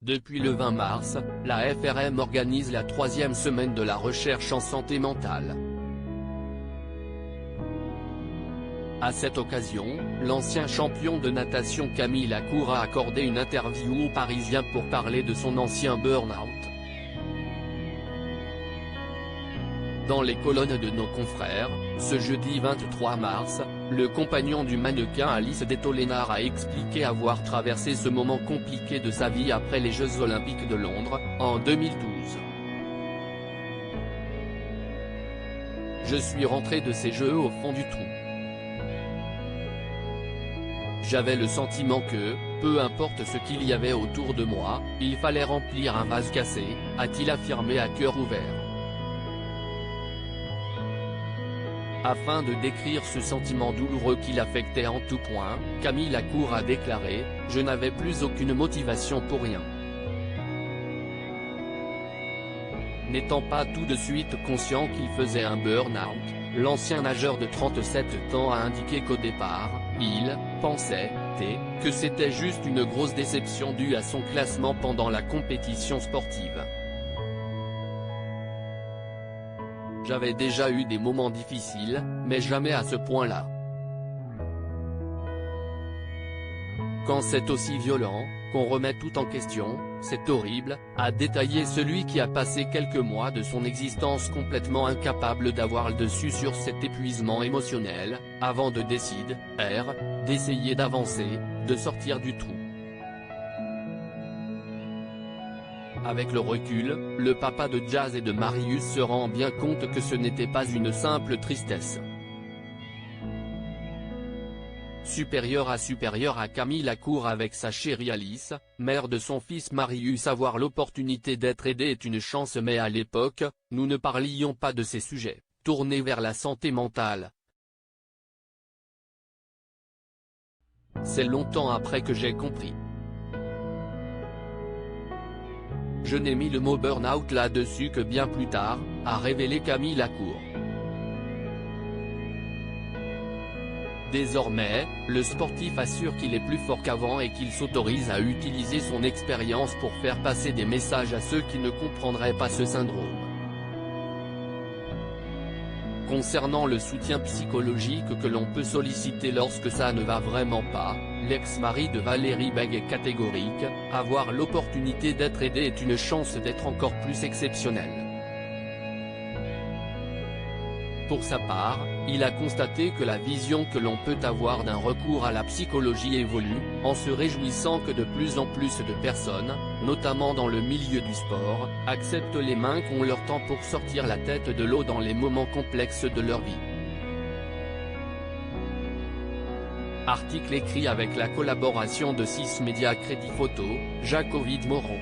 Depuis le 20 mars, la FRM organise la 3e semaine de la recherche en santé mentale. À cette occasion, l'ancien champion de natation Camille Lacour a accordé une interview aux Parisiens pour parler de son ancien burn-out. Dans les colonnes de nos confrères, ce jeudi 23 mars, le compagnon du mannequin Alice Detolénard a expliqué avoir traversé ce moment compliqué de sa vie après les Jeux Olympiques de Londres, en 2012. Je suis rentré de ces Jeux au fond du trou. J'avais le sentiment que, peu importe ce qu'il y avait autour de moi, il fallait remplir un vase cassé, a-t-il affirmé à cœur ouvert. Afin de décrire ce sentiment douloureux qui l'affectait en tout point, Camille Lacour a déclaré « Je n'avais plus aucune motivation pour rien ». N'étant pas tout de suite conscient qu'il faisait un burn-out, l'ancien nageur de 37 ans a indiqué qu'au départ, il pensait que c'était juste une grosse déception due à son classement pendant la compétition sportive. J'avais déjà eu des moments difficiles, mais jamais à ce point-là. Quand c'est aussi violent, qu'on remet tout en question, c'est horrible, a détaillé celui qui a passé quelques mois de son existence complètement incapable d'avoir le dessus sur cet épuisement émotionnel, avant de décider, d'essayer d'avancer, de sortir du trou. Avec le recul, le papa de Jazz et de Marius se rend bien compte que ce n'était pas une simple tristesse. Supérieur à Camille Lacour avec sa chérie Alice, mère de son fils Marius. Avoir l'opportunité d'être aidé est une chance, mais à l'époque, nous ne parlions pas de ces sujets, tournés vers la santé mentale. C'est longtemps après que j'ai compris. Je n'ai mis le mot burn-out là-dessus que bien plus tard, a révélé Camille Lacour. Désormais, le sportif assure qu'il est plus fort qu'avant et qu'il s'autorise à utiliser son expérience pour faire passer des messages à ceux qui ne comprendraient pas ce syndrome. Concernant le soutien psychologique que l'on peut solliciter lorsque ça ne va vraiment pas, l'ex-mari de Valérie Bègue est catégorique, avoir l'opportunité d'être aidé est une chance d'être encore plus exceptionnelle. Pour sa part, il a constaté que la vision que l'on peut avoir d'un recours à la psychologie évolue, en se réjouissant que de plus en plus de personnes, notamment dans le milieu du sport, acceptent les mains qu'on leur tend pour sortir la tête de l'eau dans les moments complexes de leur vie. Article écrit avec la collaboration de 6 Médias Crédit Photo, Jacques Ovid Moron.